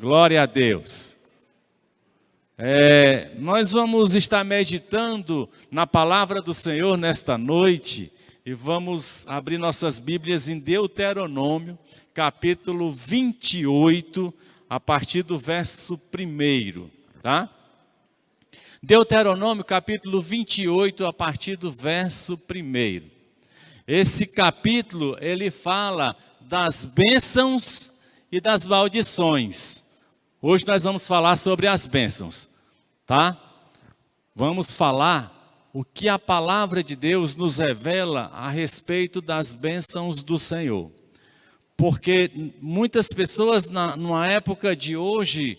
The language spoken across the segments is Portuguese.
Glória a Deus. Nós vamos estar meditando na palavra do Senhor nesta noite e vamos abrir nossas Bíblias em Deuteronômio, capítulo 28, a partir do verso 1, tá? Deuteronômio, capítulo 28, a partir do verso 1. Esse capítulo, ele fala das bênçãos e das maldições. Hoje nós vamos falar sobre as bênçãos, tá? Vamos falar o que a palavra de Deus nos revela a respeito das bênçãos do Senhor. Porque muitas pessoas, numa época de hoje,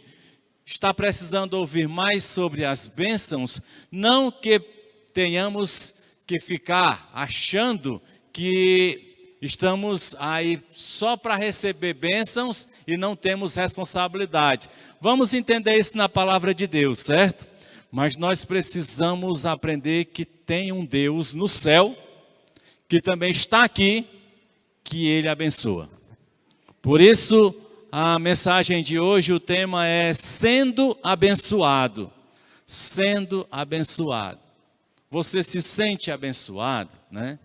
está precisando ouvir mais sobre as bênçãos, não que tenhamos que ficar achando que estamos aí só para receber bênçãos e não temos responsabilidade. Vamos entender isso na palavra de Deus, certo? Mas nós precisamos aprender que tem um Deus no céu, que também está aqui, que Ele abençoa. Por isso, a mensagem de hoje, o tema é sendo abençoado. Sendo abençoado. Você se sente abençoado, né?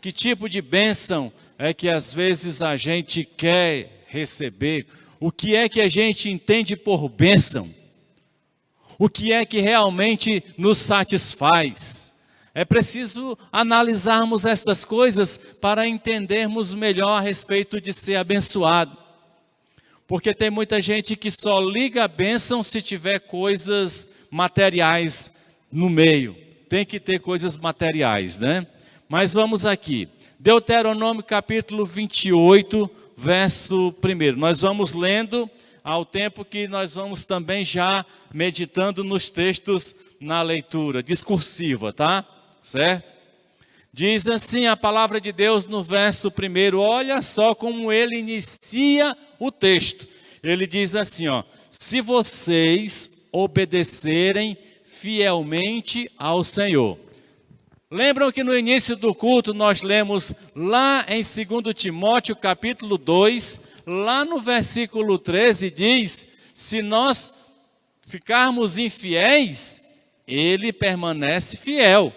Que tipo de bênção é que às vezes a gente quer receber? O que é que a gente entende por bênção? O que é que realmente nos satisfaz? É preciso analisarmos estas coisas para entendermos melhor a respeito de ser abençoado. Porque tem muita gente que só liga a bênção se tiver coisas materiais no meio. Tem que ter coisas materiais, né? Mas vamos aqui. Deuteronômio capítulo 28, verso 1. Nós vamos lendo ao tempo que nós vamos também já meditando nos textos na leitura discursiva, tá? Certo? Diz assim a palavra de Deus no verso 1. Olha só como ele inicia o texto. Ele diz assim, ó: se vocês obedecerem fielmente ao Senhor. Lembram que no início do culto nós lemos lá em 2 Timóteo capítulo 2, lá no versículo 13 diz: se nós ficarmos infiéis, Ele permanece fiel,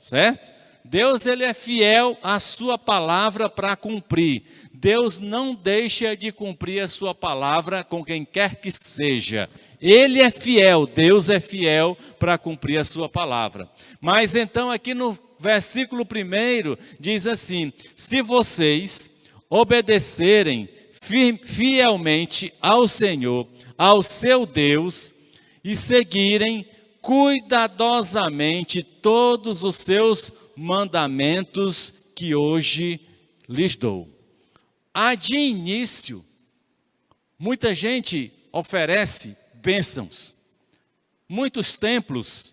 certo? Deus, Ele é fiel à sua palavra para cumprir. Deus não deixa de cumprir a sua palavra com quem quer que seja. Ele é fiel, Deus é fiel para cumprir a sua palavra. Mas então aqui no versículo 1 diz assim: se vocês obedecerem fielmente ao Senhor, ao seu Deus, e seguirem cuidadosamente todos os seus mandamentos que hoje lhes dou. De início, muita gente oferece bênçãos. Muitos templos,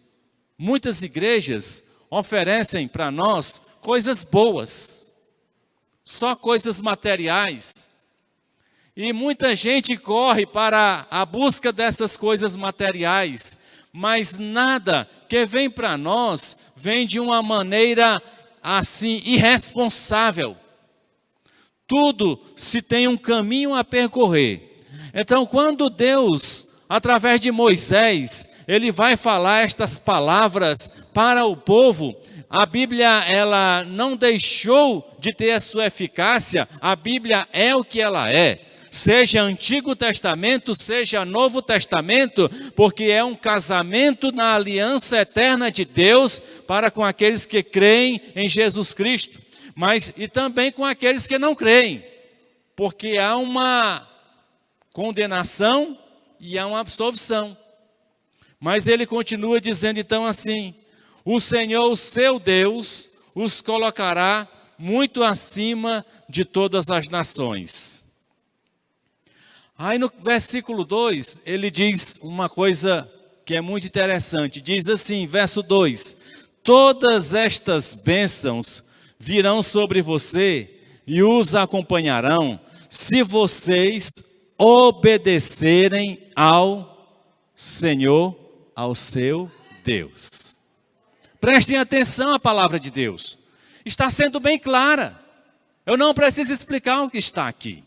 muitas igrejas oferecem para nós coisas boas, só coisas materiais. E muita gente corre para a busca dessas coisas materiais, mas nada que vem para nós vem de uma maneira assim irresponsável. Tudo se tem um caminho a percorrer. Então, quando Deus, através de Moisés, ele vai falar estas palavras para o povo, a Bíblia, ela não deixou de ter a sua eficácia. A Bíblia é o que ela é. Seja Antigo Testamento, seja Novo Testamento, porque é um casamento na aliança eterna de Deus para com aqueles que creem em Jesus Cristo, mas e também com aqueles que não creem, porque há uma condenação e há uma absolvição. Mas ele continua dizendo então assim: o Senhor, o seu Deus, os colocará muito acima de todas as nações. Aí no versículo 2, ele diz uma coisa que é muito interessante. Diz assim, verso 2: todas estas bênçãos virão sobre você e os acompanharão, se vocês obedecerem ao Senhor, ao seu Deus. Prestem atenção à palavra de Deus. Está sendo bem clara. Eu não preciso explicar o que está aqui.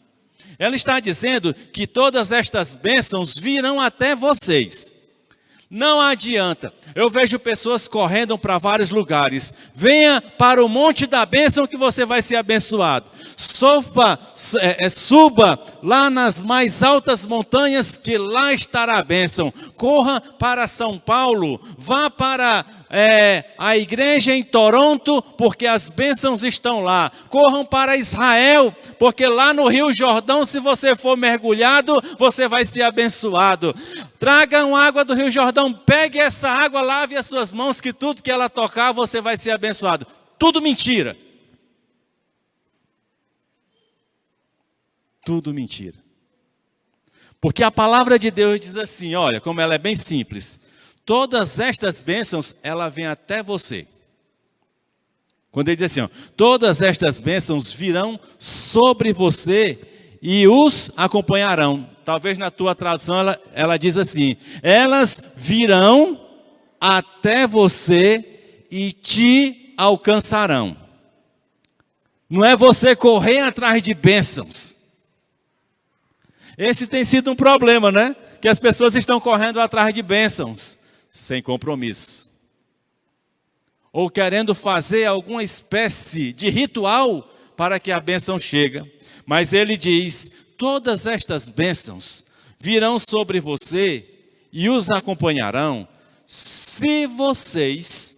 Ela está dizendo que todas estas bênçãos virão até vocês. Não adianta. Eu vejo pessoas correndo para vários lugares. Venha para o monte da bênção que você vai ser abençoado. Suba lá nas mais altas montanhas que lá estará a bênção. Corra para São Paulo. Vá para a igreja em Toronto, porque as bênçãos estão lá. Corram para Israel, porque lá no Rio Jordão, se você for mergulhado, você vai ser abençoado. Tragam água do Rio Jordão, pegue essa água, lave as suas mãos, que tudo que ela tocar, você vai ser abençoado. Tudo mentira. Tudo mentira. Porque a palavra de Deus diz assim, olha, como ela é bem simples. Todas estas bênçãos, ela vem até você. Quando ele diz assim, ó, todas estas bênçãos virão sobre você e os acompanharão. Talvez na tua tradução ela diz assim, elas virão até você e te alcançarão. Não é você correr atrás de bênçãos. Esse tem sido um problema, né? Que as pessoas estão correndo atrás de bênçãos, sem compromisso. Ou querendo fazer alguma espécie de ritual para que a bênção chegue. Mas ele diz, todas estas bênçãos virão sobre você e os acompanharão, se vocês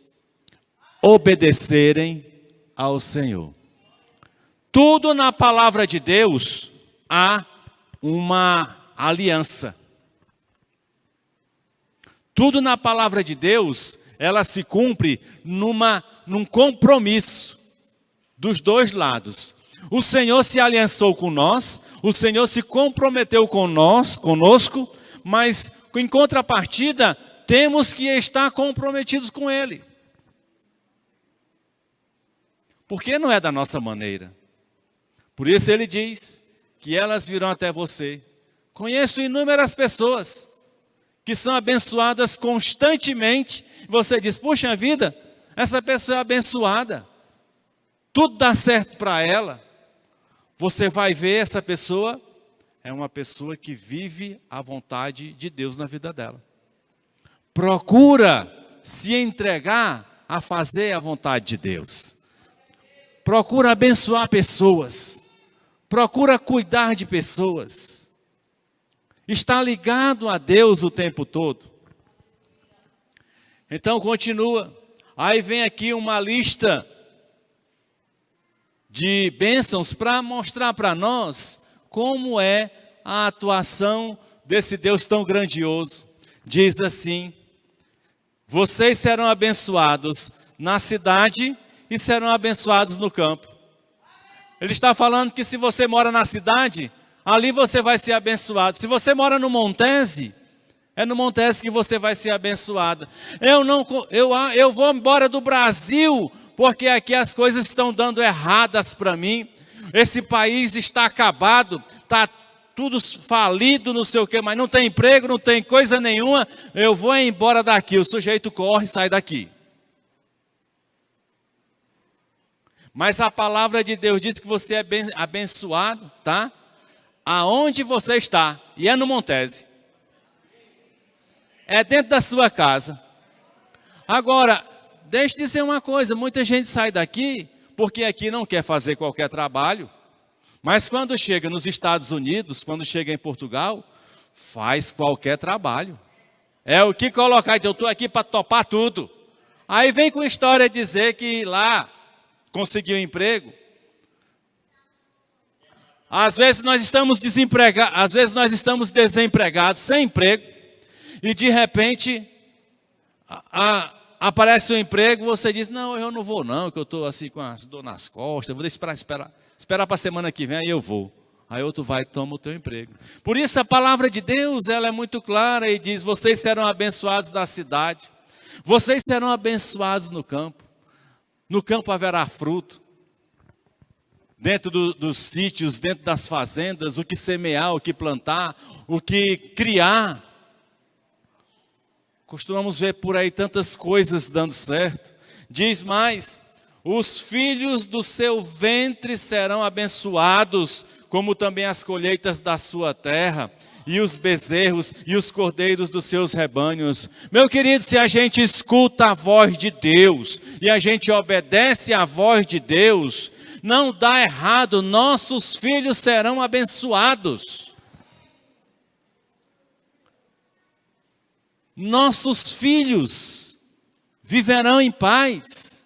obedecerem ao Senhor. Tudo na palavra de Deus há uma aliança. Tudo na palavra de Deus, ela se cumpre num compromisso dos dois lados. O Senhor se aliançou com nós, o Senhor se comprometeu conosco, mas em contrapartida, temos que estar comprometidos com Ele. Porque não é da nossa maneira. Por isso ele diz que elas virão até você. Conheço inúmeras pessoas que são abençoadas constantemente. Você diz, puxa vida, essa pessoa é abençoada. Tudo dá certo para ela. Você vai ver, essa pessoa é uma pessoa que vive a vontade de Deus na vida dela. Procura se entregar a fazer a vontade de Deus. Procura abençoar pessoas. Procura cuidar de pessoas. Está ligado a Deus o tempo todo. Então continua. Aí vem aqui uma lista de bênçãos para mostrar para nós como é a atuação desse Deus tão grandioso. Diz assim, vocês serão abençoados na cidade e serão abençoados no campo. Ele está falando que se você mora na cidade, ali você vai ser abençoado. Se você mora no Montese, é no Montese que você vai ser abençoado. Eu vou embora do Brasil, porque aqui as coisas estão dando erradas para mim. Esse país está acabado, está tudo falido, não sei o quê, mas não tem emprego, não tem coisa nenhuma. Eu vou embora daqui. O sujeito corre e sai daqui. Mas a palavra de Deus diz que você é abençoado, tá? Aonde você está, e é no Montese. É dentro da sua casa. Agora, deixa eu dizer uma coisa, muita gente sai daqui, porque aqui não quer fazer qualquer trabalho, mas quando chega nos Estados Unidos, quando chega em Portugal, faz qualquer trabalho. É o que colocar, eu estou aqui para topar tudo. Aí vem com história dizer que lá conseguiu emprego. Às vezes nós estamos desempregados, às vezes nós estamos desempregados, sem emprego, e de repente aparece um emprego, você diz, não, eu não vou não, que eu estou assim com as dor nas costas, vou esperar para a semana que vem, aí eu vou. Aí outro vai e toma o teu emprego. Por isso a palavra de Deus, ela é muito clara e diz, vocês serão abençoados na cidade, vocês serão abençoados no campo. No campo haverá fruto. Dentro dos sítios, dentro das fazendas, o que semear, o que plantar, o que criar. Costumamos ver por aí tantas coisas dando certo. Diz mais, Os filhos do seu ventre serão abençoados, como também as colheitas da sua terra, e os bezerros e os cordeiros dos seus rebanhos. Meu querido, se a gente escuta a voz de Deus e a gente obedece à voz de Deus, não dá errado, nossos filhos serão abençoados. Nossos filhos viverão em paz.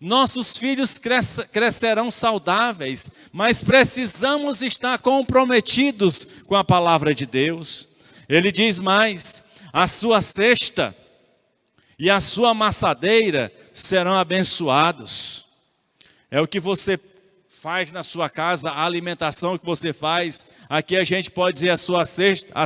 Nossos filhos crescerão saudáveis, mas precisamos estar comprometidos com a palavra de Deus. Ele diz mais: a sua cesta e a sua amassadeira serão abençoados. É o que você faz na sua casa, a alimentação que você faz. Aqui a gente pode dizer a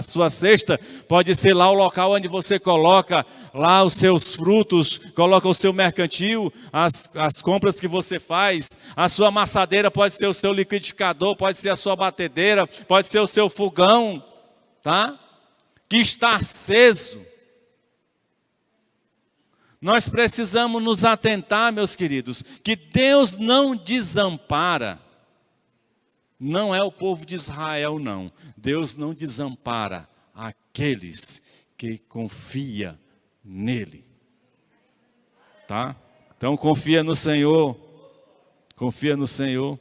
sua cesta pode ser lá o local onde você coloca lá os seus frutos, coloca o seu mercantil, as compras que você faz. A sua amassadeira pode ser o seu liquidificador, pode ser a sua batedeira, pode ser o seu fogão, tá? Que está aceso. Nós precisamos nos atentar, meus queridos, que Deus não desampara. Não é o povo de Israel, não. Deus não desampara aqueles que confiam nele. Tá? Então confia no Senhor. Confia no Senhor.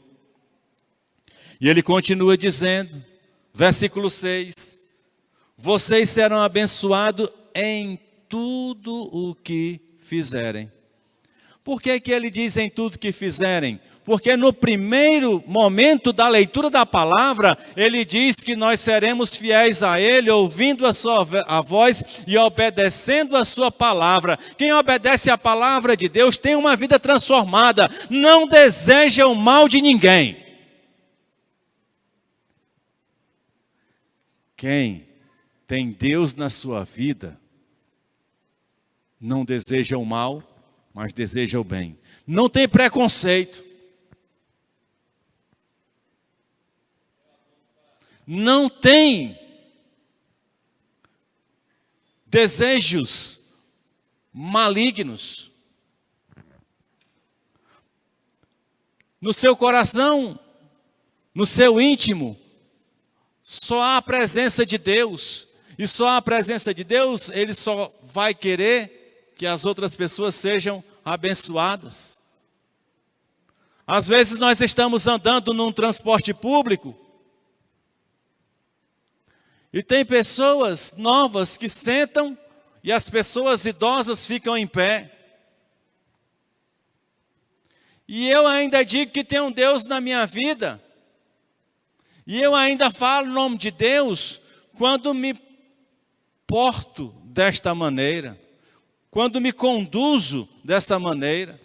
E ele continua dizendo, versículo 6: vocês serão abençoados em tudo o que fizerem. Por que ele diz em tudo que fizerem? Porque no primeiro momento da leitura da palavra, ele diz que nós seremos fiéis a ele, ouvindo a voz e obedecendo a sua palavra. Quem obedece a palavra de Deus tem uma vida transformada, não deseja o mal de ninguém. Quem tem Deus na sua vida, não deseja o mal, mas deseja o bem. Não tem preconceito. Não tem desejos malignos. No seu coração, no seu íntimo, só há a presença de Deus. E só a presença de Deus, ele só vai querer que as outras pessoas sejam abençoadas. Às vezes nós estamos andando num transporte público e tem pessoas novas que sentam e as pessoas idosas ficam em pé. E eu ainda digo que tem um Deus na minha vida. E eu ainda falo o nome de Deus quando me porto desta maneira. Quando me conduzo dessa maneira.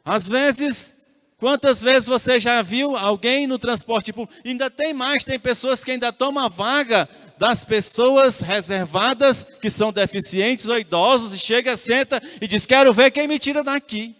Às vezes, quantas vezes você já viu alguém no transporte público? Ainda tem mais, tem pessoas que ainda tomam a vaga das pessoas reservadas, que são deficientes ou idosos, e chega, senta e diz, quero ver quem me tira daqui.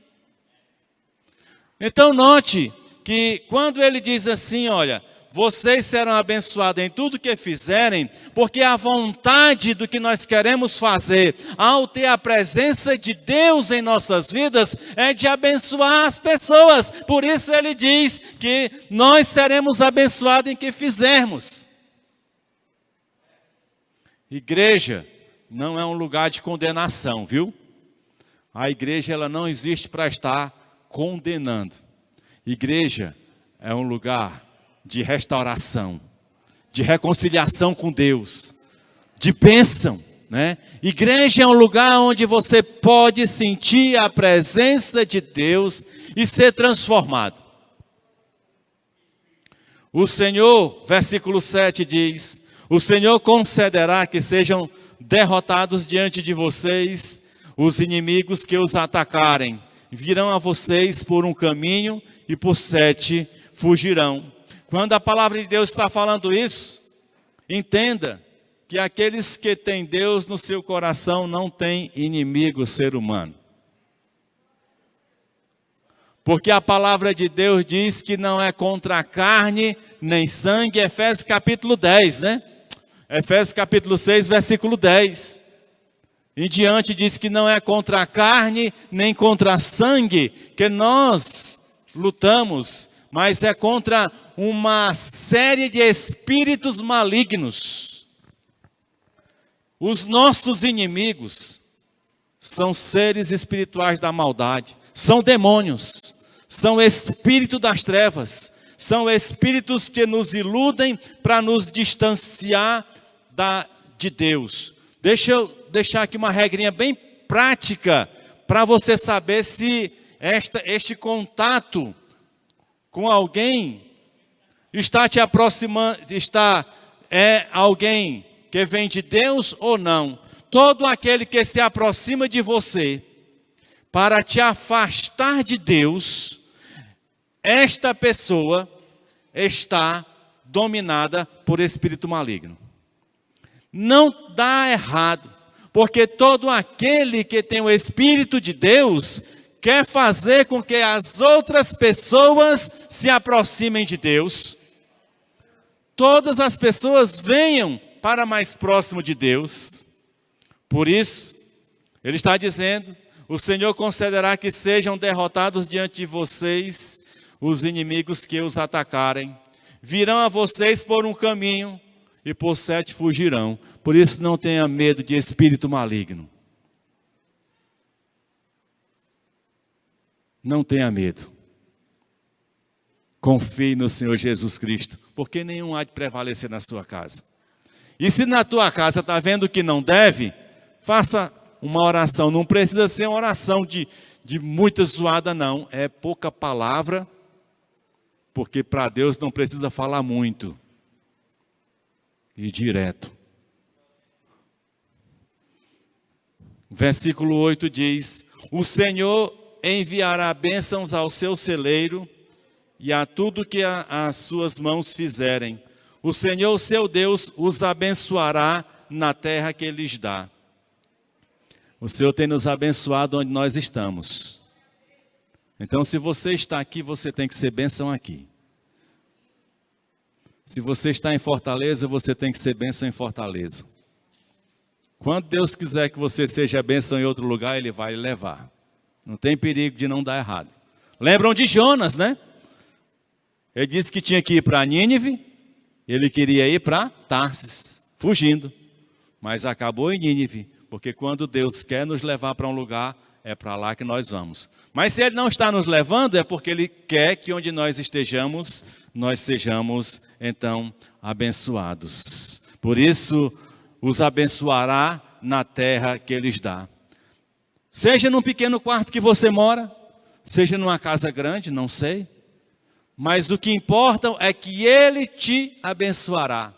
Então note que quando ele diz assim, olha, vocês serão abençoados em tudo que fizerem, porque a vontade do que nós queremos fazer, ao ter a presença de Deus em nossas vidas, é de abençoar as pessoas. Por isso ele diz que nós seremos abençoados em que fizermos. Igreja não é um lugar de condenação, viu? A igreja ela não existe para estar condenando. Igreja é um lugar de restauração, de reconciliação com Deus, de bênção, né? Igreja é um lugar onde você pode sentir a presença de Deus e ser transformado. O Senhor, versículo 7 diz, o Senhor concederá que sejam derrotados diante de vocês os inimigos que os atacarem. Virão a vocês por um caminho e por 7 fugirão. Quando a palavra de Deus está falando isso, entenda que aqueles que têm Deus no seu coração não têm inimigo ser humano. Porque a palavra de Deus diz que não é contra a carne nem sangue, Efésios capítulo 10, né? Efésios capítulo 6, versículo 10. Em diante diz que não é contra a carne, nem contra sangue que nós lutamos, mas é contra uma série de espíritos malignos. Os nossos inimigos são seres espirituais da maldade, são demônios, são espíritos das trevas, são espíritos que nos iludem para nos distanciar de Deus. Deixa eu deixar aqui uma regrinha bem prática para você saber se este contato com alguém está te aproximando, é alguém que vem de Deus ou não. Todo aquele que se aproxima de você para te afastar de Deus, esta pessoa está dominada por espírito maligno. Não dá errado, porque todo aquele que tem o Espírito de Deus quer fazer com que as outras pessoas se aproximem de Deus. Todas as pessoas venham para mais próximo de Deus. Por isso, ele está dizendo, o Senhor concederá que sejam derrotados diante de vocês os inimigos que os atacarem. Virão a vocês por um caminho e por 7 fugirão. Por isso não tenha medo de espírito maligno. Não tenha medo. Confie no Senhor Jesus Cristo, porque nenhum há de prevalecer na sua casa. E se na tua casa está vendo que não deve, faça uma oração. Não precisa ser uma oração de muita zoada, não. É pouca palavra, porque para Deus não precisa falar muito. E direto. Versículo 8 diz: o Senhor enviará bênçãos ao seu celeiro e a tudo que as suas mãos fizerem. O Senhor, seu Deus, os abençoará na terra que Ele lhes dá. O Senhor tem nos abençoado onde nós estamos. Então, se você está aqui, você tem que ser bênção aqui. Se você está em Fortaleza, você tem que ser bênção em Fortaleza. Quando Deus quiser que você seja bênção em outro lugar, Ele vai levar. Não tem perigo de não dar errado. Lembram de Jonas, né? Ele disse que tinha que ir para Nínive, ele queria ir para Tarsis, fugindo. Mas acabou em Nínive, porque quando Deus quer nos levar para um lugar, é para lá que nós vamos. Mas se Ele não está nos levando, é porque Ele quer que onde nós estejamos, nós sejamos, então, abençoados. Por isso, os abençoará na terra que Ele lhes dá. Seja num pequeno quarto que você mora, seja numa casa grande, não sei. Mas o que importa é que Ele te abençoará.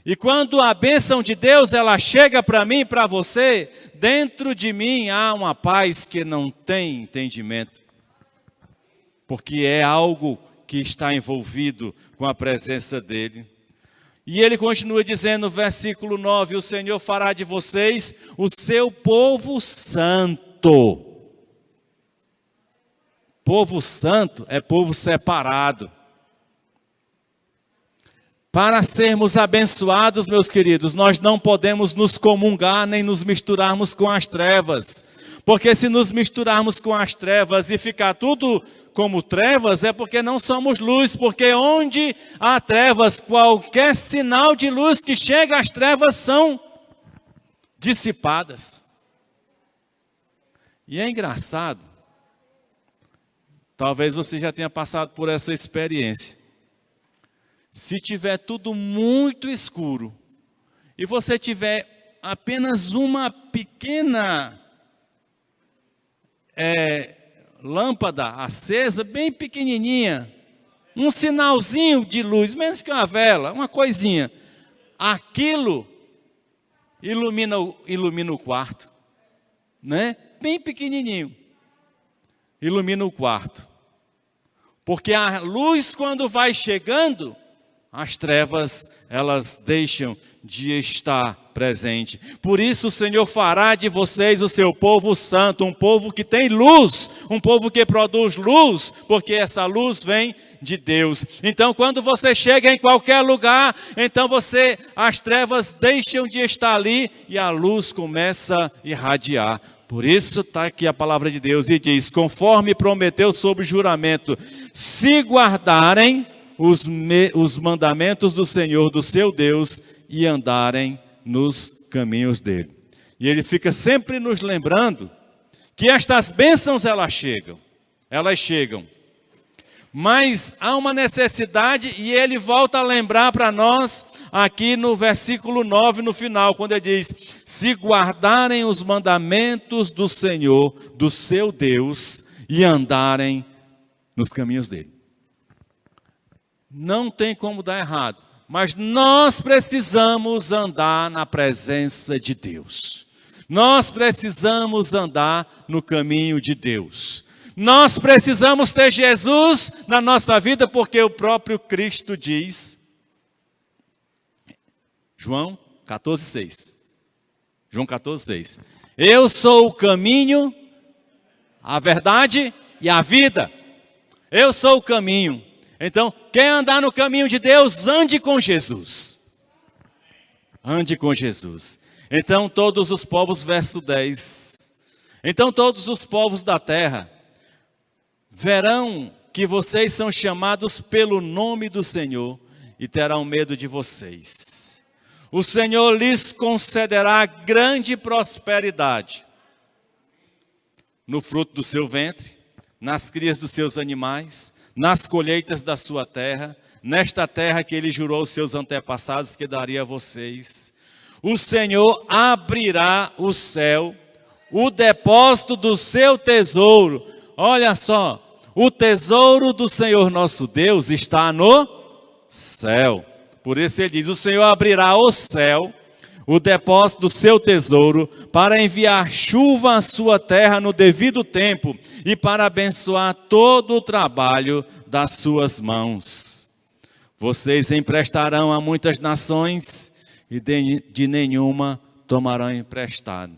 E quando a bênção de Deus, ela chega para mim e para você, dentro de mim há uma paz que não tem entendimento. Porque é algo que está envolvido com a presença dEle. E ele continua dizendo no versículo 9, o Senhor fará de vocês o seu povo santo. Povo santo é povo separado. Para sermos abençoados, meus queridos, nós não podemos nos comungar nem nos misturarmos com as trevas. Porque se nos misturarmos com as trevas e ficar tudo como trevas, é porque não somos luz. Porque onde há trevas, qualquer sinal de luz que chega às trevas são dissipadas. E é engraçado, talvez você já tenha passado por essa experiência. Se tiver tudo muito escuro e você tiver apenas uma pequena lâmpada acesa, bem pequenininha, um sinalzinho de luz, menos que uma vela, uma coisinha, aquilo ilumina o quarto, né? Bem pequenininho, ilumina o quarto. Porque a luz, quando vai chegando, as trevas, elas deixam de estar presente. Por isso o Senhor fará de vocês o seu povo santo, um povo que tem luz, um povo que produz luz, porque essa luz vem de Deus. Então, quando você chega em qualquer lugar, então as trevas deixam de estar ali e a luz começa a irradiar. Por isso está aqui a palavra de Deus e diz: conforme prometeu sob juramento, se guardarem os mandamentos do Senhor, do seu Deus, e andarem nos caminhos dele. E ele fica sempre nos lembrando que estas bênçãos elas chegam. Mas há uma necessidade, e ele volta a lembrar para nós aqui no versículo 9, no final, quando ele diz: se guardarem os mandamentos do Senhor, do seu Deus, e andarem nos caminhos dele. Não tem como dar errado, mas nós precisamos andar na presença de Deus. Nós precisamos andar no caminho de Deus. Nós precisamos ter Jesus na nossa vida, porque o próprio Cristo diz, João 14,6. João 14,6. Eu sou o caminho, a verdade e a vida. Eu sou o caminho. Então, quer andar no caminho de Deus, ande com Jesus. Ande com Jesus. Então, todos os povos, verso 10. Então, todos os povos da terra verão que vocês são chamados pelo nome do Senhor e terão medo de vocês. O Senhor lhes concederá grande prosperidade no fruto do seu ventre, nas crias dos seus animais, nas colheitas da sua terra, nesta terra que ele jurou aos seus antepassados que daria a vocês. O Senhor abrirá o céu, o depósito do seu tesouro. Olha só, o tesouro do Senhor nosso Deus está no céu. Por isso ele diz: o Senhor abrirá o céu, o depósito do seu tesouro, para enviar chuva à sua terra no devido tempo e para abençoar todo o trabalho das suas mãos. Vocês emprestarão a muitas nações e de nenhuma tomarão emprestado.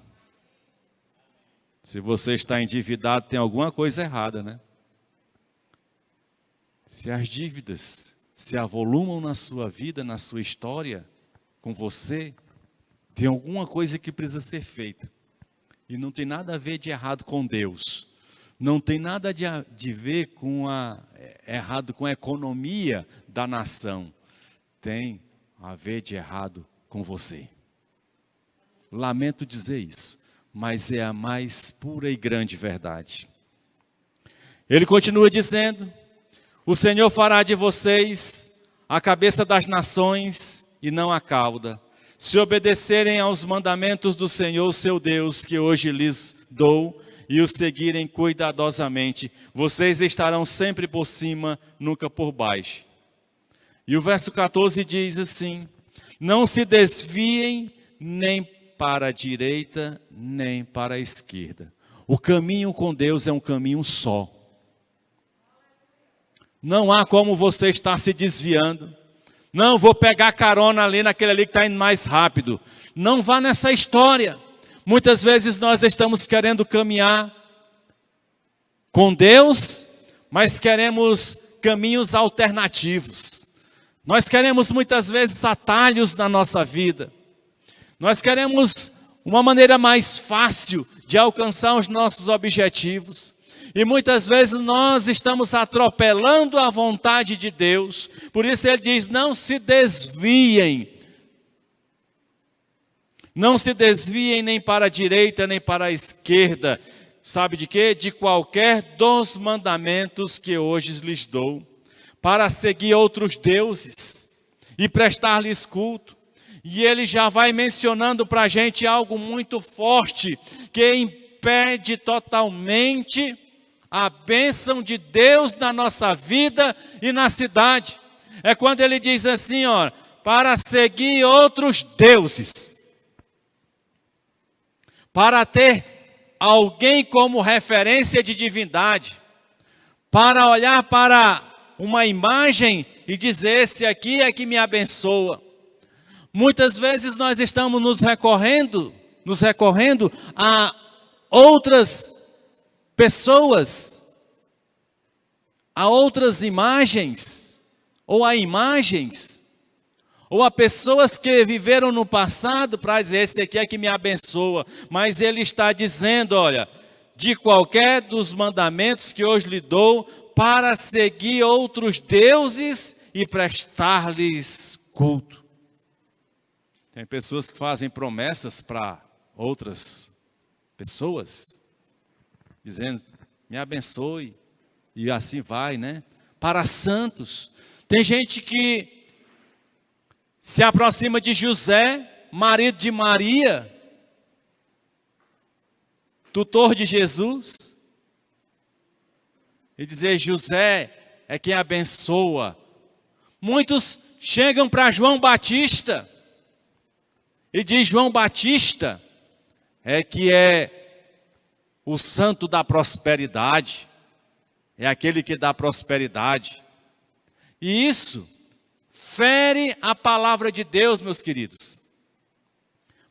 Se você está endividado, tem alguma coisa errada, né? Se as dívidas se avolumam na sua vida, na sua história, com você, tem alguma coisa que precisa ser feita. E não tem nada a ver de errado com Deus. Não tem nada de ver com errado com a economia da nação. Tem a ver de errado com você. Lamento dizer isso, mas é a mais pura e grande verdade. Ele continua dizendo: o Senhor fará de vocês a cabeça das nações e não a cauda. Se obedecerem aos mandamentos do Senhor, seu Deus, que hoje lhes dou, e os seguirem cuidadosamente, vocês estarão sempre por cima, nunca por baixo. E o verso 14 diz assim: não se desviem nem para a direita, nem para a esquerda. O caminho com Deus é um caminho só. Não há como você estar se desviando. Não, vou pegar carona ali naquele ali que está indo mais rápido. Não vá nessa história. Muitas vezes nós estamos querendo caminhar com Deus, mas queremos caminhos alternativos. Nós queremos muitas vezes atalhos na nossa vida. Nós queremos uma maneira mais fácil de alcançar os nossos objetivos. E muitas vezes nós estamos atropelando a vontade de Deus. Por isso ele diz: não se desviem. Não se desviem nem para a direita, nem para a esquerda. Sabe de quê? De qualquer dos mandamentos que hoje lhes dou, para seguir outros deuses e prestar-lhes culto. E ele já vai mencionando para a gente algo muito forte, que impede totalmente a bênção de Deus na nossa vida e na cidade. É quando ele diz assim, ó, para seguir outros deuses, para ter alguém como referência de divindade, para olhar para uma imagem e dizer: esse aqui é que me abençoa. Muitas vezes nós estamos nos recorrendo a outras pessoas, a outras imagens, ou a imagens, ou a pessoas que viveram no passado para dizer, esse aqui é que me abençoa. Mas ele está dizendo, olha, de qualquer dos mandamentos que hoje lhe dou, para seguir outros deuses e prestar-lhes culto. Tem pessoas que fazem promessas para outras pessoas, dizendo, me abençoe, e assim vai, né? Para santos. Tem gente que se aproxima de José, marido de Maria, tutor de Jesus, e dizer, José é quem abençoa. Muitos chegam para João Batista, e diz, João Batista é que é o santo da prosperidade, é aquele que dá prosperidade. E isso fere a palavra de Deus, meus queridos.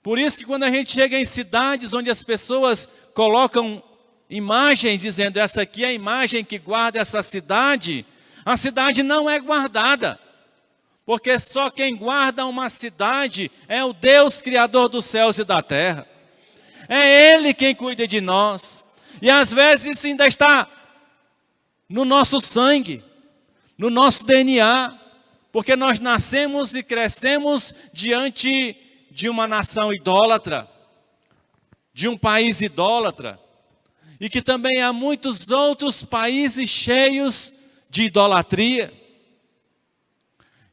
Por isso que quando a gente chega em cidades onde as pessoas colocam imagens, dizendo, essa aqui é a imagem que guarda essa cidade, a cidade não é guardada. Porque só quem guarda uma cidade é o Deus Criador dos céus e da terra. É Ele quem cuida de nós. E às vezes isso ainda está no nosso sangue, no nosso DNA. Porque nós nascemos e crescemos diante de uma nação idólatra, de um país idólatra. E que também há muitos outros países cheios de idolatria.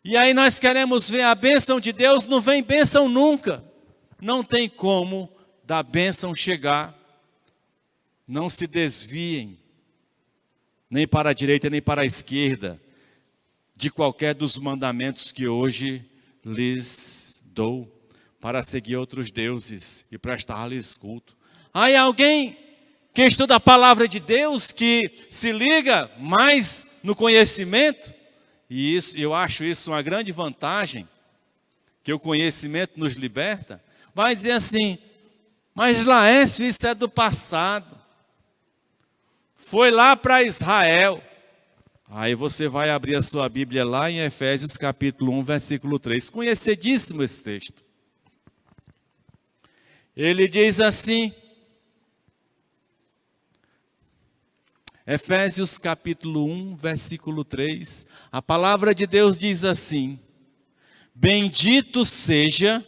E aí nós queremos ver a bênção de Deus, não vem bênção nunca. Não tem como da bênção chegar. Não se desviem, nem para a direita, nem para a esquerda, de qualquer dos mandamentos que hoje lhes dou, para seguir outros deuses e prestar-lhes culto. Aí alguém que estuda a palavra de Deus, que se liga mais no conhecimento, e isso, eu acho isso uma grande vantagem, que o conhecimento nos liberta, vai dizer assim, mas Laércio, isso é do passado, foi lá para Israel. Aí você vai abrir a sua Bíblia lá em Efésios capítulo 1, versículo 3, conhecidíssimo esse texto. Ele diz assim, Efésios capítulo 1, versículo 3, a palavra de Deus diz assim, bendito seja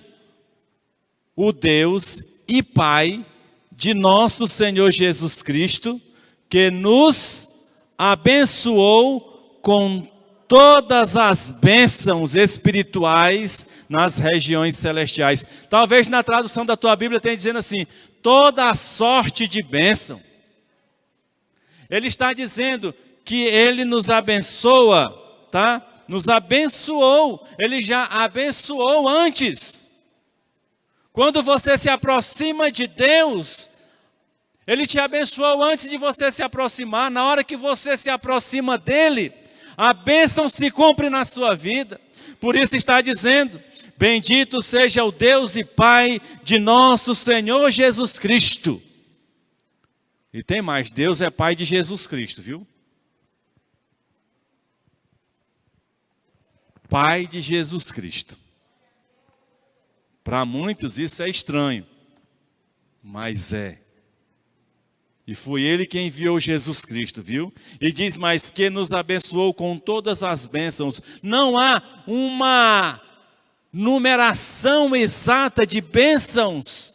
o Deus e Pai de nosso Senhor Jesus Cristo, que nos abençoou com todas as bênçãos espirituais nas regiões celestiais. Talvez na tradução da tua Bíblia tenha dizendo assim, toda a sorte de bênção. Ele está dizendo que Ele nos abençoa, tá? Nos abençoou, Ele já abençoou antes. Quando você se aproxima de Deus, Ele te abençoou antes de você se aproximar. Na hora que você se aproxima dEle, a bênção se cumpre na sua vida. Por isso está dizendo, bendito seja o Deus e Pai de nosso Senhor Jesus Cristo. E tem mais, Deus é Pai de Jesus Cristo, viu? Pai de Jesus Cristo. Para muitos isso é estranho, mas é. E foi Ele quem enviou Jesus Cristo, viu? E diz mais que nos abençoou com todas as bênçãos. Não há uma numeração exata de bênçãos.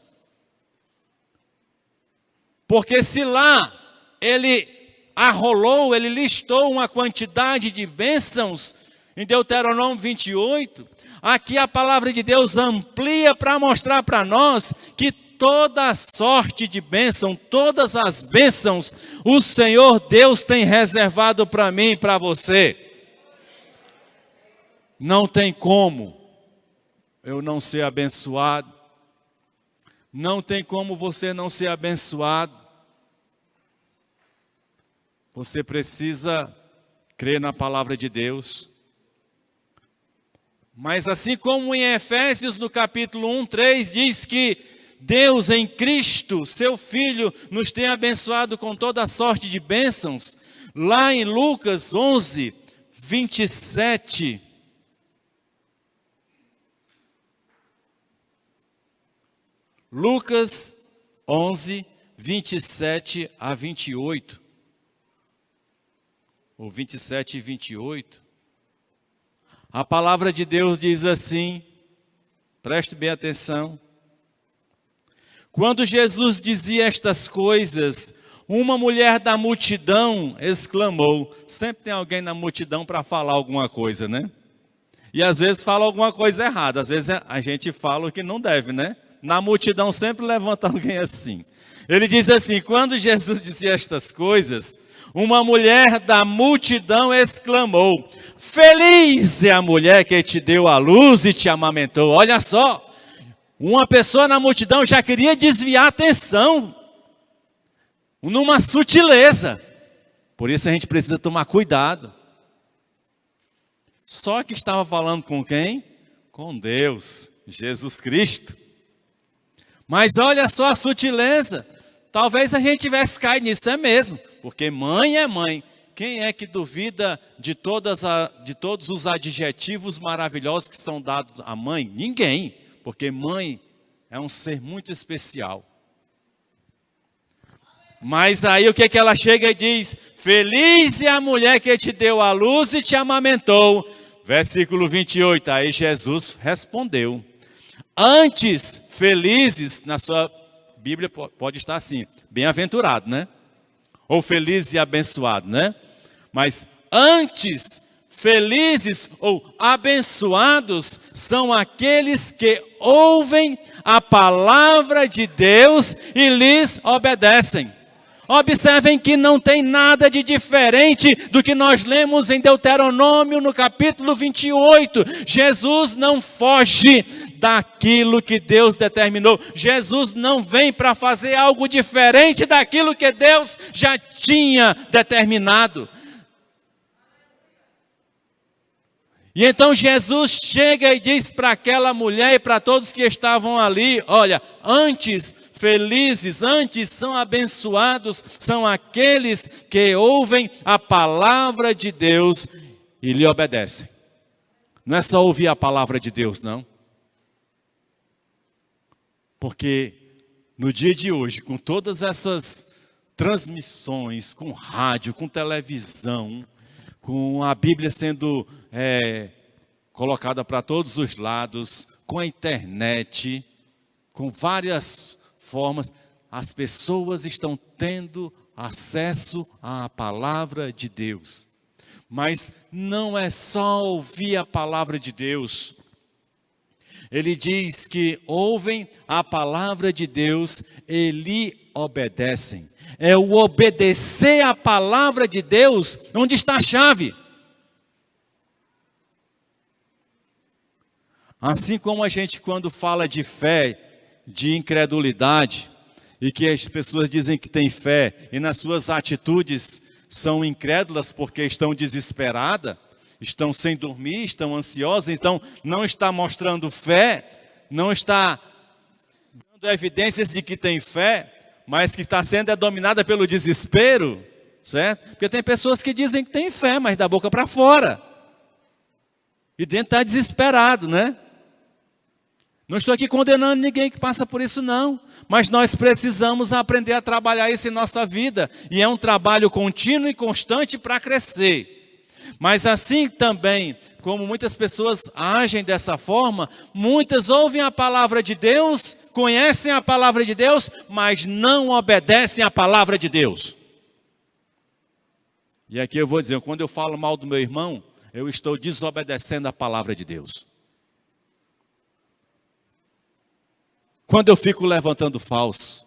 Porque se lá Ele arrolou, Ele listou uma quantidade de bênçãos, em Deuteronômio 28, aqui a palavra de Deus amplia para mostrar para nós que toda a sorte de bênção, todas as bênçãos, o Senhor Deus tem reservado para mim e para você. Não tem como eu não ser abençoado. Não tem como você não ser abençoado. Você precisa crer na palavra de Deus. Mas assim como em Efésios, no capítulo 1, 3, diz que Deus em Cristo, seu Filho, nos tem abençoado com toda a sorte de bênçãos. Lá em Lucas 11, 27. Lucas 11, 27 a 28. Ou 27 e 28. A palavra de Deus diz assim, preste bem atenção. Quando Jesus dizia estas coisas, uma mulher da multidão exclamou. Sempre tem alguém na multidão para falar alguma coisa, né? E às vezes fala alguma coisa errada, às vezes a gente fala o que não deve, né? Na multidão sempre levanta alguém assim. Ele diz assim, quando Jesus dizia estas coisas, uma mulher da multidão exclamou, feliz é a mulher que te deu a luz e te amamentou. Olha só, uma pessoa na multidão já queria desviar a atenção, numa sutileza. Por isso a gente precisa tomar cuidado. Só que estava falando com quem? Com Deus, Jesus Cristo. Mas olha só a sutileza. Talvez a gente tivesse caído nisso, é mesmo. Porque mãe é mãe. Quem é que duvida de todos os adjetivos maravilhosos que são dados à mãe? Ninguém. Porque mãe é um ser muito especial. Mas aí o que que ela chega e diz? Feliz é a mulher que te deu a luz e te amamentou. Versículo 28, aí Jesus respondeu. Antes, felizes, na sua Bíblia pode estar assim, bem-aventurado, né? Ou feliz e abençoado, né? Mas antes, felizes ou abençoados são aqueles que ouvem a palavra de Deus e lhes obedecem. Observem que não tem nada de diferente do que nós lemos em Deuteronômio no capítulo 28. Jesus não foge daquilo que Deus determinou. Jesus não vem para fazer algo diferente daquilo que Deus já tinha determinado. E então Jesus chega e diz para aquela mulher e para todos que estavam ali, olha, antes felizes, antes são abençoados, são aqueles que ouvem a palavra de Deus e lhe obedecem. Não é só ouvir a palavra de Deus, não. Porque no dia de hoje, com todas essas transmissões, com rádio, com televisão, com a Bíblia sendo colocada para todos os lados, com a internet, com várias formas, as pessoas estão tendo acesso à palavra de Deus. Mas não é só ouvir a palavra de Deus. Ele diz que ouvem a palavra de Deus e lhe obedecem. É o obedecer à palavra de Deus onde está a chave. Assim como a gente quando fala de fé, de incredulidade, e que as pessoas dizem que têm fé, e nas suas atitudes são incrédulas porque estão desesperadas, estão sem dormir, estão ansiosas, então não está mostrando fé, não está dando evidências de que tem fé, mas que está sendo dominada pelo desespero, certo? Porque tem pessoas que dizem que têm fé, mas da boca para fora, e dentro está desesperado, né? Não estou aqui condenando ninguém que passa por isso, não. Mas nós precisamos aprender a trabalhar isso em nossa vida. E é um trabalho contínuo e constante para crescer. Mas assim também, como muitas pessoas agem dessa forma, muitas ouvem a palavra de Deus, conhecem a palavra de Deus, mas não obedecem à palavra de Deus. E aqui eu vou dizer, quando eu falo mal do meu irmão, eu estou desobedecendo a palavra de Deus. Quando eu fico levantando falso,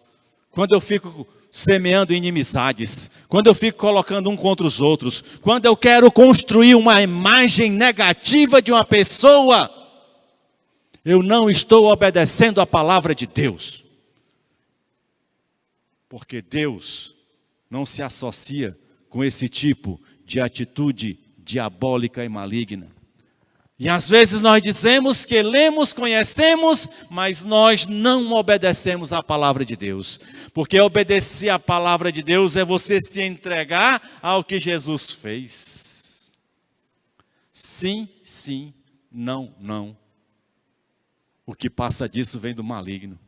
quando eu fico semeando inimizades, quando eu fico colocando um contra os outros, quando eu quero construir uma imagem negativa de uma pessoa, eu não estou obedecendo a palavra de Deus. Porque Deus não se associa com esse tipo de atitude diabólica e maligna. E às vezes nós dizemos que lemos, conhecemos, mas nós não obedecemos à palavra de Deus. Porque obedecer à palavra de Deus é você se entregar ao que Jesus fez. Sim, sim, não, não. O que passa disso vem do maligno.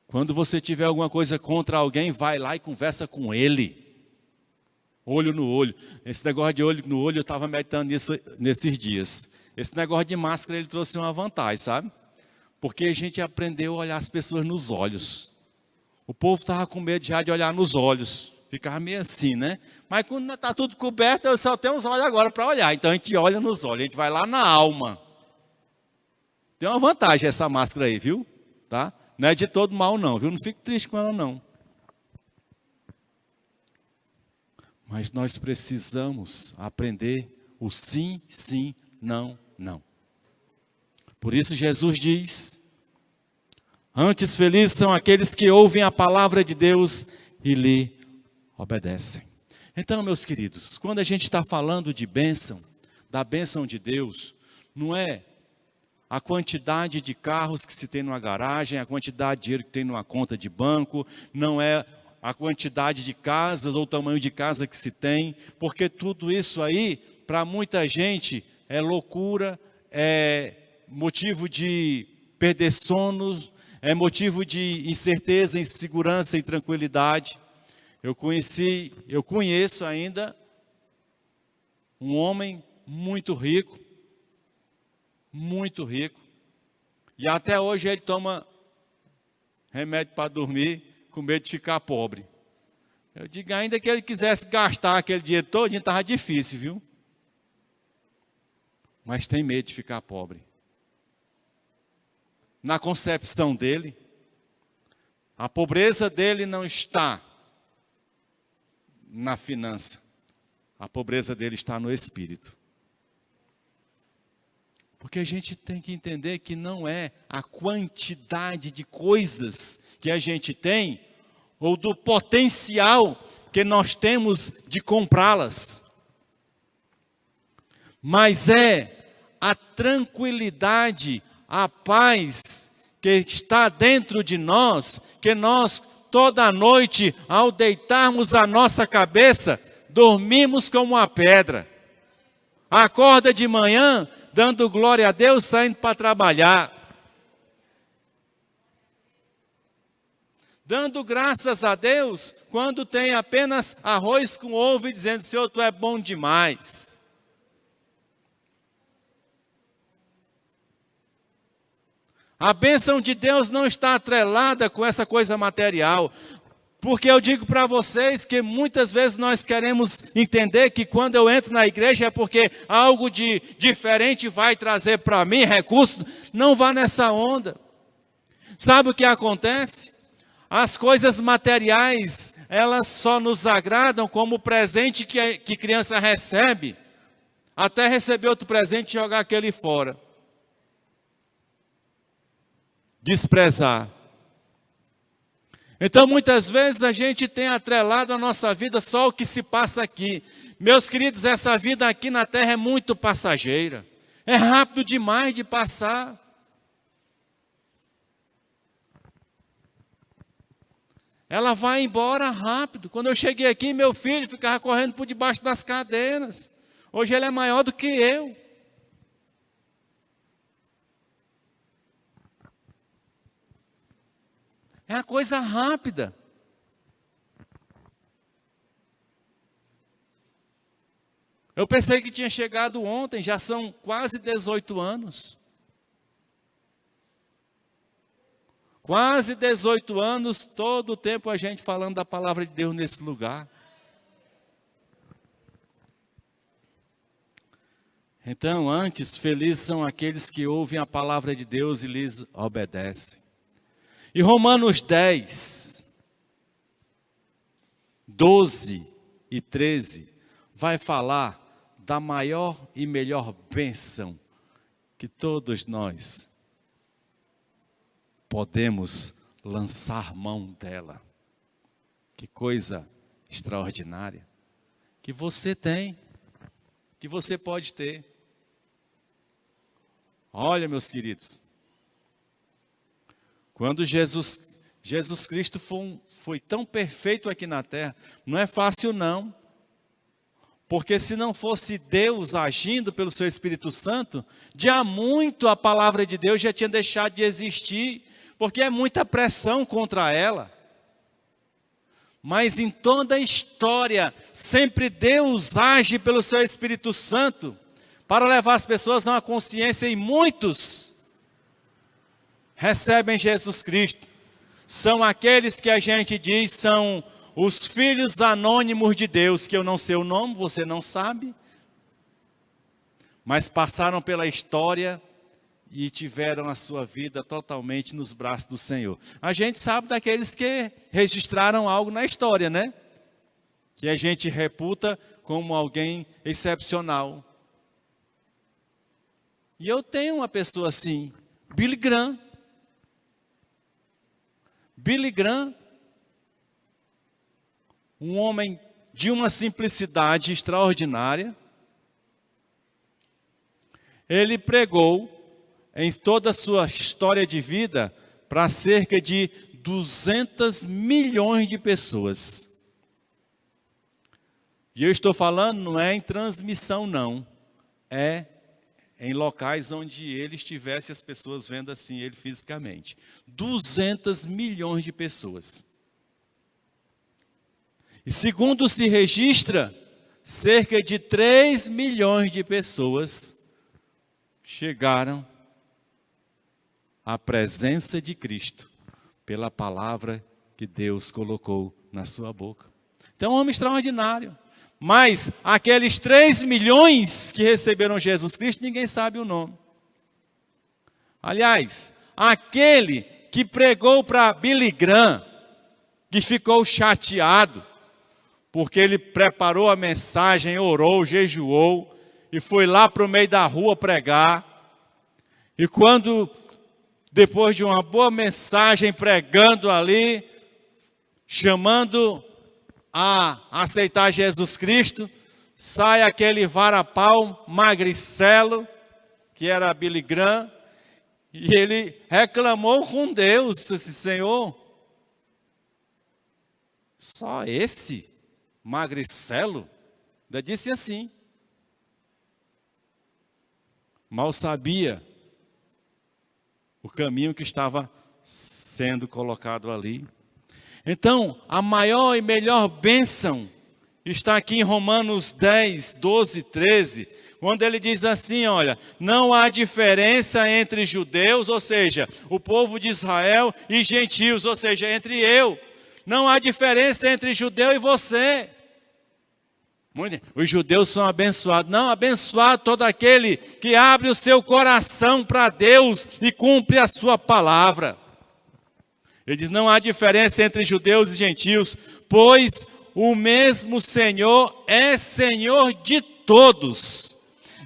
Quando você tiver alguma coisa contra alguém, vai lá e conversa com ele. Olho no olho. Esse negócio de olho no olho, eu estava meditando nisso nesses dias. Esse negócio de máscara, ele trouxe uma vantagem, sabe? Porque a gente aprendeu a olhar as pessoas nos olhos. O povo estava com medo já de olhar nos olhos. Ficava meio assim, né? Mas quando está tudo coberto, eu só tenho os olhos agora para olhar. Então a gente olha nos olhos, a gente vai lá na alma. Tem uma vantagem essa máscara aí, viu? Tá? Não é de todo mal não, viu? Não fique triste com ela não. Mas nós precisamos aprender o sim, sim, não, não. Por isso Jesus diz: antes felizes são aqueles que ouvem a palavra de Deus e lhe obedecem. Então, meus queridos, quando a gente está falando de bênção, da bênção de Deus, não é a quantidade de carros que se tem numa garagem, a quantidade de dinheiro que tem numa conta de banco, não é a quantidade de casas ou o tamanho de casa que se tem, porque tudo isso aí, para muita gente, é loucura, é motivo de perder sono, é motivo de incerteza, insegurança e tranquilidade. Eu conheço ainda um homem muito rico, e até hoje ele toma remédio para dormir, com medo de ficar pobre. Eu digo, ainda que ele quisesse gastar aquele dinheiro todo, estava difícil, viu? Mas tem medo de ficar pobre. Na concepção dele, a pobreza dele não está na finança. A pobreza dele está no espírito. Porque a gente tem que entender que não é a quantidade de coisas que a gente tem, ou do potencial que nós temos de comprá-las, mas é a tranquilidade, a paz que está dentro de nós, que nós toda noite, ao deitarmos a nossa cabeça, dormimos como uma pedra. Acorda de manhã, dando glória a Deus, saindo para trabalhar. Dando graças a Deus, quando tem apenas arroz com ovo e dizendo, Senhor, Tu é bom demais. A bênção de Deus não está atrelada com essa coisa material. Porque eu digo para vocês que muitas vezes nós queremos entender que quando eu entro na igreja é porque algo de diferente vai trazer para mim recursos. Não vá nessa onda. Sabe o que acontece? As coisas materiais, elas só nos agradam como presente que criança recebe, até receber outro presente e jogar aquele fora. Desprezar. Então, muitas vezes a gente tem atrelado a nossa vida só o que se passa aqui. Meus queridos, essa vida aqui na terra é muito passageira. É rápido demais de passar. Ela vai embora rápido. Quando eu cheguei aqui, meu filho ficava correndo por debaixo das cadeiras. Hoje ele é maior do que eu. É uma coisa rápida. Eu pensei que tinha chegado ontem, já são quase 18 anos. Quase 18 anos, todo o tempo a gente falando da palavra de Deus nesse lugar. Então, antes, felizes são aqueles que ouvem a palavra de Deus e lhes obedecem. E Romanos 10, 12 e 13 vai falar da maior e melhor bênção que todos nós podemos lançar mão dela. Que coisa extraordinária que você tem, que você pode ter. Olha, meus queridos, quando Jesus Cristo foi tão perfeito aqui na terra, não é fácil não, porque se não fosse Deus agindo pelo seu Espírito Santo, de há muito a palavra de Deus já tinha deixado de existir, porque é muita pressão contra ela. Mas em toda a história, sempre Deus age pelo seu Espírito Santo, para levar as pessoas a uma consciência, e muitos recebem Jesus Cristo. São aqueles que a gente diz são os filhos anônimos de Deus, que eu não sei o nome, você não sabe, mas passaram pela história e tiveram a sua vida totalmente nos braços do Senhor. A gente sabe daqueles que registraram algo na história, né? Que a gente reputa como alguém excepcional. E eu tenho uma pessoa assim, Billy Graham. Billy Graham, um homem de uma simplicidade extraordinária. Ele pregou em toda a sua história de vida para cerca de 200 milhões de pessoas. E eu estou falando, não é em transmissão não, é em locais onde ele estivesse as pessoas vendo assim ele fisicamente. 200 milhões de pessoas. E segundo se registra, cerca de 3 milhões de pessoas chegaram à presença de Cristo pela palavra que Deus colocou na sua boca. Então, um homem extraordinário. Mas aqueles 3 milhões que receberam Jesus Cristo, ninguém sabe o nome. Aliás, aquele que pregou para Billy Graham, que ficou chateado, porque ele preparou a mensagem, orou, jejuou, e foi lá para o meio da rua pregar. E quando, depois de uma boa mensagem pregando ali, chamando a aceitar Jesus Cristo, sai aquele varapau magricelo, que era Billy Graham, e ele reclamou com Deus, disse: Senhor, só esse magricelo? Ainda disse assim. Mal sabia o caminho que estava sendo colocado ali. Então, a maior e melhor bênção está aqui em Romanos 10, 12, 13, quando ele diz assim, olha, não há diferença entre judeus, ou seja, o povo de Israel, e gentios, ou seja, entre eu. Não há diferença entre judeu e você. Os judeus são abençoados. Não, abençoado todo aquele que abre o seu coração para Deus e cumpre a sua palavra. Ele diz, não há diferença entre judeus e gentios, pois o mesmo Senhor é Senhor de todos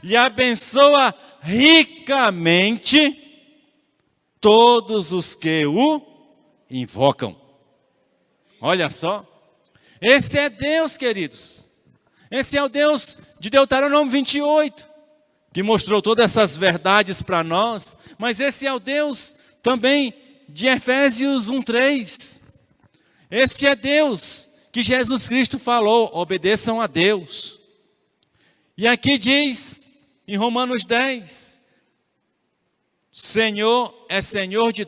e abençoa ricamente todos os que o invocam. Olha só, esse é Deus, queridos. Esse é o Deus de Deuteronômio 28, que mostrou todas essas verdades para nós, mas esse é o Deus também de Efésios 1:3. Este é Deus que Jesus Cristo falou, obedeçam a Deus. E aqui diz, em Romanos 10,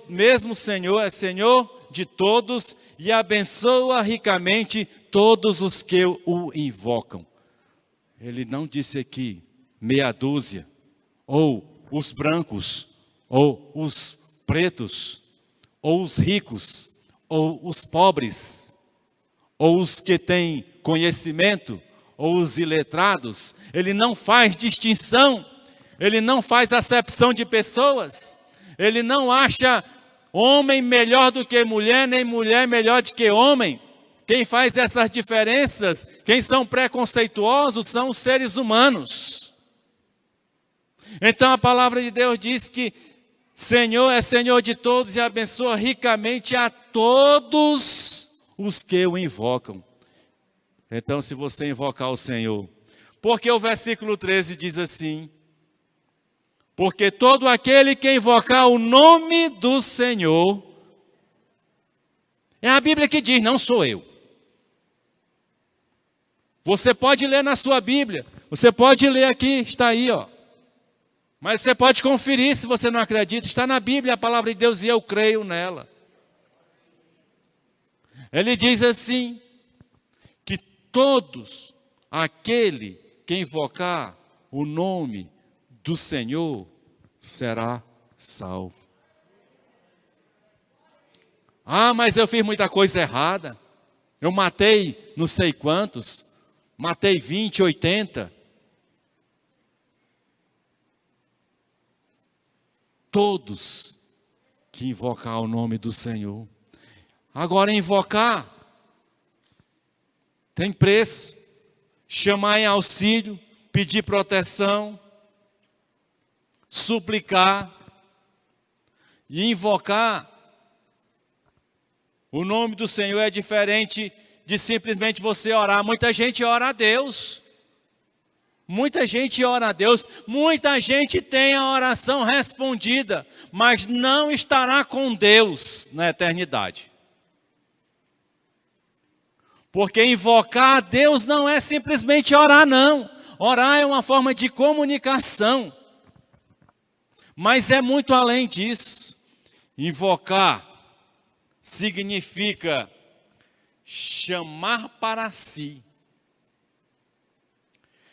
mesmo Senhor é Senhor de todos e abençoa ricamente todos os que o invocam. Ele não disse aqui meia dúzia, ou os brancos, ou os pretos, ou os ricos, ou os pobres, ou os que têm conhecimento, ou os iletrados. Ele não faz distinção, ele não faz acepção de pessoas, ele não acha homem melhor do que mulher, nem mulher melhor do que homem. Quem faz essas diferenças, quem são preconceituosos, são os seres humanos. Então a palavra de Deus diz que Senhor é Senhor de todos e abençoa ricamente a todos os que o invocam. Então, se você invocar o Senhor, Porque o versículo 13 diz assim: porque todo aquele que invocar o nome do Senhor, é a Bíblia que diz, não sou eu. Você pode ler na sua Bíblia, você pode ler aqui, está aí, ó. Mas você pode conferir se você não acredita, está na Bíblia a palavra de Deus e eu creio nela. Ele diz assim, que todos aquele que invocar o nome do Senhor será salvo. Ah, mas eu fiz muita coisa errada. Eu matei não sei quantos. Matei 20, 80. Todos que invocar o nome do Senhor. Agora, invocar tem preço. Chamar em auxílio, pedir proteção, suplicar e invocar o nome do Senhor é diferente de simplesmente você orar. Muita gente ora a Deus. Muita gente ora a Deus. Muita gente tem a oração respondida, mas não estará com Deus na eternidade. Porque invocar a Deus não é simplesmente orar, não. Orar é uma forma de comunicação. Mas é muito além disso. Invocar significa chamar para si.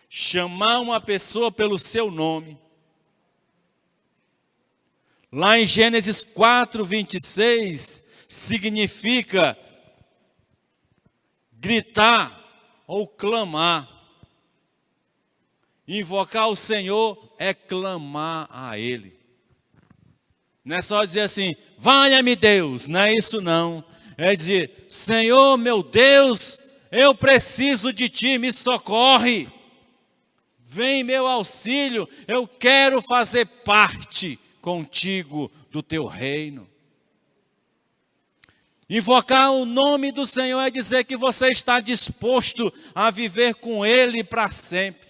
Chamar uma pessoa pelo seu nome. Lá em Gênesis 4, 26, significa gritar ou clamar. Invocar o Senhor é clamar a Ele. Não é só dizer assim, valha-me Deus, não é isso não. É dizer, Senhor meu Deus, eu preciso de Ti, me socorre. Vem meu auxílio, eu quero fazer parte contigo do Teu reino. Invocar o nome do Senhor é dizer que você está disposto a viver com Ele para sempre.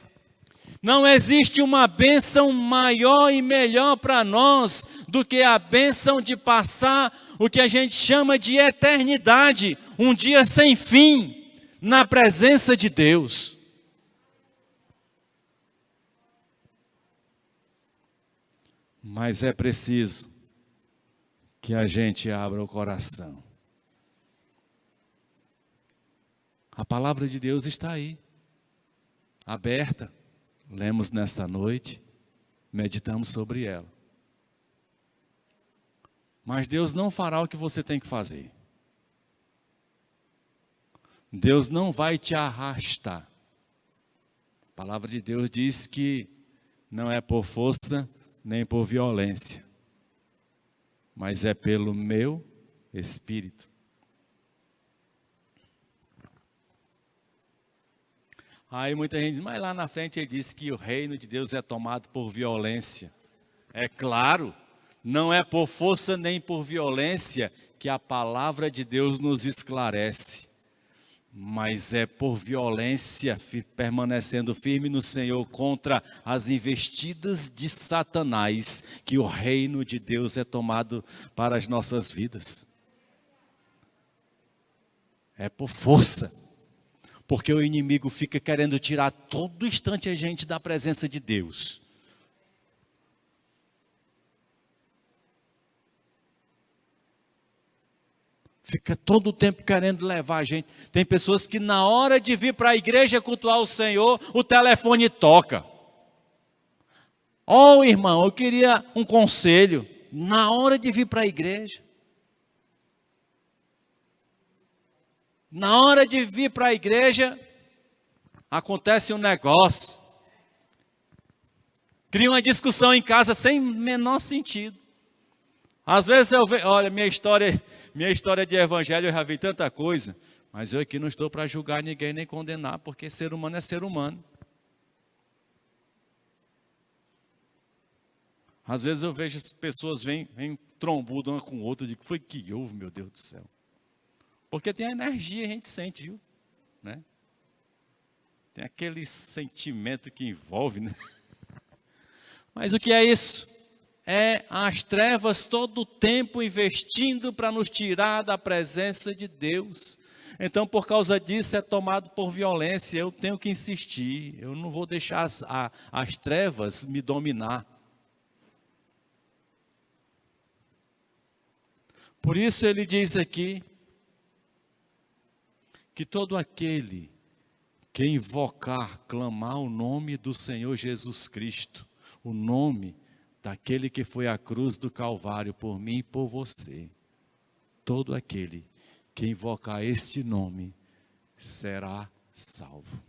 Não existe uma bênção maior e melhor para nós do que a bênção de passar o que a gente chama de eternidade, um dia sem fim, na presença de Deus. Mas é preciso que a gente abra o coração. A palavra de Deus está aí, aberta. Lemos nesta noite, meditamos sobre ela. Mas Deus não fará o que você tem que fazer. Deus não vai te arrastar. A palavra de Deus diz que não é por força nem por violência, mas é pelo meu Espírito. Aí muita gente diz, mas lá na frente ele disse que o reino de Deus é tomado por violência. É claro, não é por força nem por violência que a palavra de Deus nos esclarece. Mas é por violência, permanecendo firme no Senhor contra as investidas de Satanás, que o reino de Deus é tomado para as nossas vidas. É por força. Porque o inimigo fica querendo tirar todo instante a gente da presença de Deus. Fica todo o tempo querendo levar a gente. Tem pessoas que na hora de vir para a igreja cultuar o Senhor, o telefone toca. Oh, irmão, eu queria um conselho. Na hora de vir para a igreja. Na hora de vir para a igreja, acontece um negócio. Cria uma discussão em casa sem menor sentido. Às vezes eu vejo, olha, minha história de evangelho, eu já vi tanta coisa, mas eu aqui não estou para julgar ninguém nem condenar, porque ser humano é ser humano. Às vezes eu vejo as pessoas vêm trombudas uma com outra, eu digo, foi que houve, meu Deus do céu. Porque tem a energia, a gente sente, viu? Né? Tem aquele sentimento que envolve, né? Mas o que é isso? É as trevas todo o tempo investindo para nos tirar da presença de Deus. Então, por causa disso, é tomado por violência. Eu tenho que insistir. Eu não vou deixar as trevas me dominar. Por isso ele diz aqui que todo aquele que invocar, clamar o nome do Senhor Jesus Cristo, o nome daquele que foi à cruz do Calvário por mim e por você, todo aquele que invocar este nome será salvo.